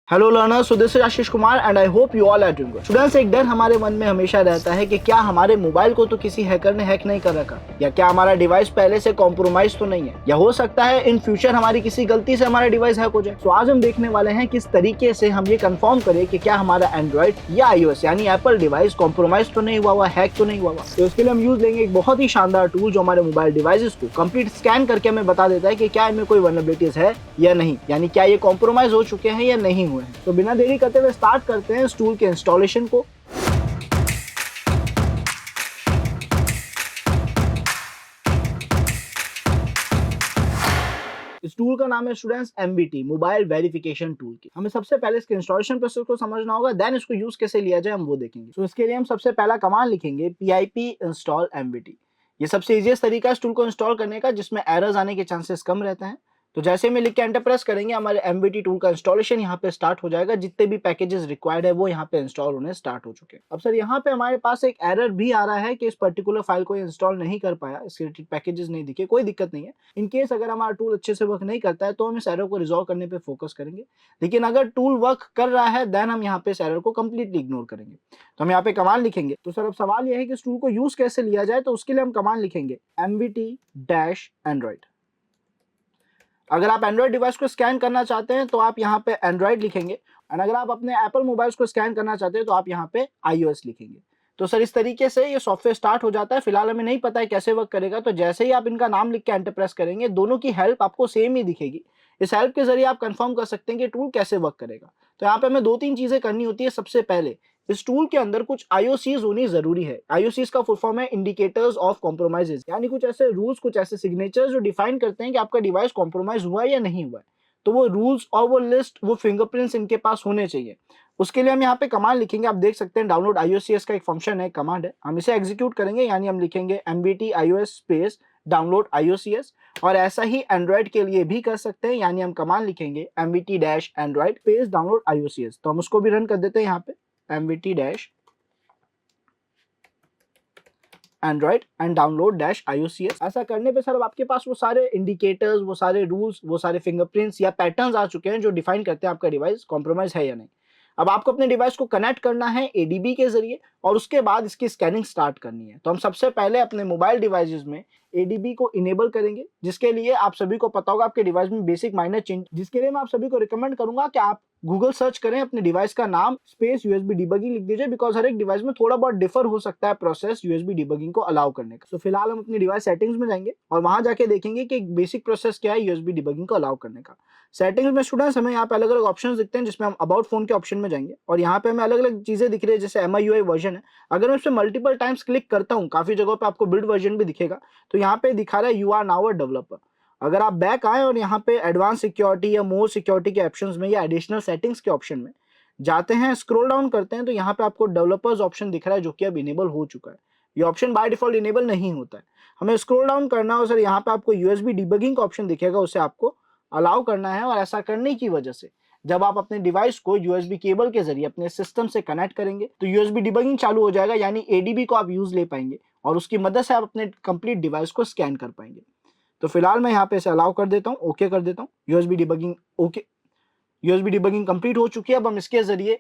Hello learners, so this is Ashish Kumar and I hope you all are doing good. Students, एक डर हमारे मन में हमेशा रहता है कि क्या हमारे मोबाइल को तो किसी हैकर ने हैक नहीं कर रखा, या क्या हमारा डिवाइस पहले से कॉम्प्रोमाइज तो नहीं है, या हो सकता है इन फ्यूचर हमारी किसी गलती से हमारा डिवाइस हैक हो जाए। तो आज हम देखने वाले हैं किस तरीके से हम ये कंफर्म करें कि क्या हमारा एंड्रॉइड या iOS यानी एप्पल डिवाइस कॉम्प्रोमाइज तो नहीं हुआ, हैक तो नहीं हुआ। तो इसके लिए हम यूज लेंगे एक बहुत ही शानदार टूल जो हमारे मोबाइल डिवाइसेस को कंप्लीट स्कैन करके हमें बता देता है कि क्या इनमें कोई वल्नरेबिलिटीज है या नहीं, यानी क्या ये कॉम्प्रोमाइज हो चुके हैं या नहीं हुए हैं। तो बिना देरी करते हुए स्टार्ट करते हैं इस टूल के इंस्टॉलेशन को। इस टूल का नाम है students MVT, mobile verification tool की। हमें सबसे पहले इसके इंस्टॉलेशन प्रोसेस को समझना होगा, देन इसको यूज कैसे लिया जाए हम वो देखेंगे। तो इसके लिए हम सबसे पहला कमांड लिखेंगे pip install MVT। ये सबसे इजीएस्ट तरीका है इस टूल को इंस्टॉल करने का, जिसमें एरर्स आने के चांसेस कम रहते हैं। तो जैसे में लिख के एंटर प्रेस करेंगे, हमारे MVT टूल का इंस्टॉलेशन यहाँ पे स्टार्ट हो जाएगा। जितने भी पैकेजेस रिक्वायर्ड है वो यहाँ पे इंस्टॉल होने स्टार्ट हो चुके हैं। अब सर यहाँ पे हमारे पास एक एरर भी आ रहा है कि इस पर्टिकुलर फाइल को इंस्टॉल नहीं कर पाया, इसके रिलेटेड पैकेजेस नहीं दिखे। कोई दिक्कत नहीं है, इन केस अगर हमारा टूल अच्छे से वर्क नहीं करता है तो हम इस एरर को रिजॉल्व करने पे फोकस करेंगे। लेकिन अगर टूल वर्क कर रहा है देन हम यहाँ पे इस एरर को कंप्लीटली इग्नोर करेंगे। तो हम यहाँ पे कमांड लिखेंगे। तो सर अब सवाल यह है कि इस टूल को यूज कैसे लिया जाए, तो उसके लिए हम कमांड लिखेंगे MVT-Android। अगर आप एंड्रॉइड डिवाइस को स्कैन करना चाहते हैं तो आप यहाँ पे एंड्रॉइड लिखेंगे, और अगर आप अपने एप्पल मोबाइल्स को स्कैन करना चाहते हैं तो आप यहाँ पे iOS लिखेंगे। तो सर इस तरीके से ये सॉफ्टवेयर स्टार्ट हो जाता है। फिलहाल हमें नहीं पता है कैसे वर्क करेगा, तो जैसे ही आप इनका नाम लिख के एंटर प्रेस करेंगे, दोनों की हेल्प आपको सेम ही दिखेगी। इस हेल्प के जरिए आप कंफर्म कर सकते हैं कि टूल कैसे वर्क करेगा। तो यहाँ पे हमें दो तीन चीजें करनी होती है। सबसे पहले इस टूल के अंदर कुछ IOCs होनी जरूरी है। IOCs का फुल फॉर्म है इंडिकेटर्स ऑफ कॉम्प्रोमाइजेस, यानी कुछ ऐसे रूल्स, कुछ ऐसे सिग्नेचर्स जो डिफाइन करते हैं कि आपका डिवाइस कॉम्प्रोमाइज हुआ है या नहीं हुआ है। तो वो रूल्स और वो लिस्ट, वो फिंगरप्रिंट्स इनके पास होने चाहिए। उसके लिए हम यहाँ पे कमांड लिखेंगे। आप देख सकते हैं डाउनलोड IOCs का एक फंक्शन है, कमांड है। हम इसे एग्जीक्यूट करेंगे, यानी हम लिखेंगे MVT iOS space download IOCs। और ऐसा ही एंड्रॉइड के लिए भी कर सकते हैं, यानी हम कमांड लिखेंगे MVT-Android स्पेस डाउनलोड IOCs। तो हम उसको भी रन कर देते हैं यहाँ पे MVT-Android एंड डाउनलोड IOCs। ऐसा करने पे सर अब आपके पास वो सारे इंडिकेटर्स, वो सारे रूल्स, वो सारे फिंगरप्रिंट्स या पैटर्न्स आ चुके हैं जो डिफाइन करते हैं आपका डिवाइस कॉम्प्रोमाइज है या नहीं। अब आपको अपने डिवाइस को कनेक्ट करना है ADB के जरिए, और उसके बाद इसकी स्कैनिंग स्टार्ट करनी है। तो हम सबसे पहले अपने मोबाइल डिवाइसेस में ADB को इनेबल करेंगे, जिसके लिए आप सभी को पता होगा आपके डिवाइस में बेसिक माइनर चेंज, जिसके लिए मैं आप सभी को रिकमेंड करूंगा कि आप गूगल सर्च करें, अपने डिवाइस का नाम स्पेस USB डिबगिंग लिख दीजिए, बिकॉज हर एक डिवाइस में थोड़ा बहुत डिफर हो सकता है प्रोसेस USB डिबगिंग को अलाउ करने का। तो फिलहाल हम अपनी डिवाइस सेटिंग्स में जाएंगे और वहां जाके देखेंगे कि एक बेसिक प्रोसेस क्या है USB डिबगिंग को अलाउ करने का। सेटिंग्स में स्टूडेंट्स हमें यहाँ पे अलग अलग ऑप्शंस दिखते हैं, जिसमें हम अबाउट फोन के ऑप्शन में जाएंगे और यहाँ पे हमें अलग अलग चीजें दिख रही है, जैसे MIUI वर्जन है। अगर मैं इस पर मल्टीपल टाइम्स क्लिक करता हूँ, काफी जगहों पे आपको बिल्ड वर्जन भी दिखेगा। तो यहाँ पे दिखा रहा है you are now a developer. अगर आप बैक आए और यहाँ पे एडवांस सिक्योरिटी या मोर सिक्योरिटी के ऑप्शंस में या एडिशनल सेटिंग्स के ऑप्शन में जाते हैं, स्क्रॉल डाउन करते हैं, तो यहाँ पे आपको डेवलपर्स ऑप्शन दिख रहा है, जो कि अब इनेबल हो चुका है। ये ऑप्शन बाय डिफॉल्ट इनेबल नहीं होता है। हमें स्क्रॉल डाउन करना है और सर यहाँ पे आपको USB डिबगिंग का ऑप्शन दिखेगा, उसे आपको अलाउ करना है। और ऐसा करने की वजह से जब आप अपने डिवाइस को USB केबल के जरिए अपने सिस्टम से कनेक्ट करेंगे तो USB डिबगिंग चालू हो जाएगा, यानी ADB को आप यूज ले पाएंगे और उसकी मदद से आप अपने कंप्लीट डिवाइस को स्कैन कर पाएंगे। तो फिलहाल मैं यहाँ पे इसे अलाउ कर देता हूँ, ओके कर देता हूँ। USB debugging okay, USB debugging complete हो चुकी है। अब हम इसके जरिए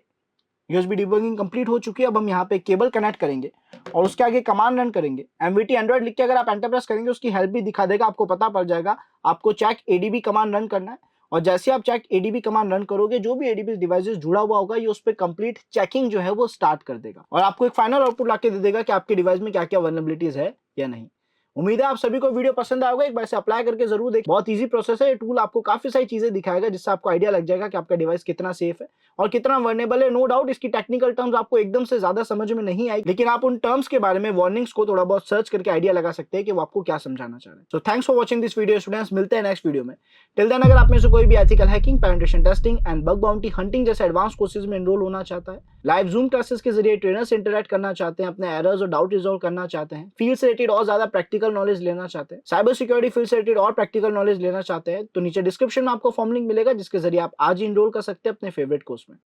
USB डिबगिंग कंप्लीट हो चुकी है। अब हम यहाँ पे केबल कनेक्ट करेंगे और उसके आगे कमांड रन करेंगे। MVT Android लिख के अगर आप एंटर प्रेस करेंगे, उसकी हेल्प भी दिखा देगा, आपको पता पड़ जाएगा आपको चेक ADB कमांड रन करना है। और जैसे आप चेक ADB कमांड रन करोगे, जो भी ADB डिवाइसेस जुड़ा हुआ होगा, ये उस पर कंप्लीट चेकिंग जो है वो स्टार्ट कर देगा और आपको एक फाइनल आउटपुट लाके दे देगा कि आपके डिवाइस में क्या क्या वल्नरेबिलिटीज है या नहीं। उम्मीद है आप सभी को वीडियो पसंद आएगा। एक बार से अप्लाई करके जरूर देखें, बहुत इजी प्रोसेस है। ये टूल आपको काफी सारी चीजें दिखाएगा, जिससे आपको आइडिया लग जाएगा कि आपका डिवाइस कितना सेफ है और कितना वर्नेबल है। नो डाउट इसकी टेक्निकल टर्म्स आपको एकदम से ज्यादा समझ में नहीं आई, लेकिन आप उन टर्म्स के बारे में, वार्निंग्स को थोड़ा बहुत सर्च करके आइडिया लगा सकते हैं कि वो आपको क्या समझाना चाह रहे हैं। So thanks for watching this video students, मिलते हैं नेक्स्ट वीडियो में। टिल देन अगर आप में से कोई भी ethical hacking, penetration testing and bug bounty hunting जैसे एडवांस कोर्सेज में एनरोल होना चाहता है, लाइव जूम क्लासेस के जरिए ट्रेनर से इंटरेक्ट करना चाहते हैं, अपने एरर्स और डाउट रिजॉल्व करना चाहते हैं, फील्ड से रिलेटेड और ज्यादा प्रैक्टिकल नॉलेज लेना चाहते हैं, साइबर सिक्योरिटी फील्ड से रिलेटेड और प्रैक्टिकल नॉलेज लेना चाहते हैं, तो नीचे डिस्क्रिप्शन में आपको फॉर्म लिंक मिलेगा, जिसके जरिए आप आज ही इनरोल कर सकते हैं अपने फेवरेट कोर्स में।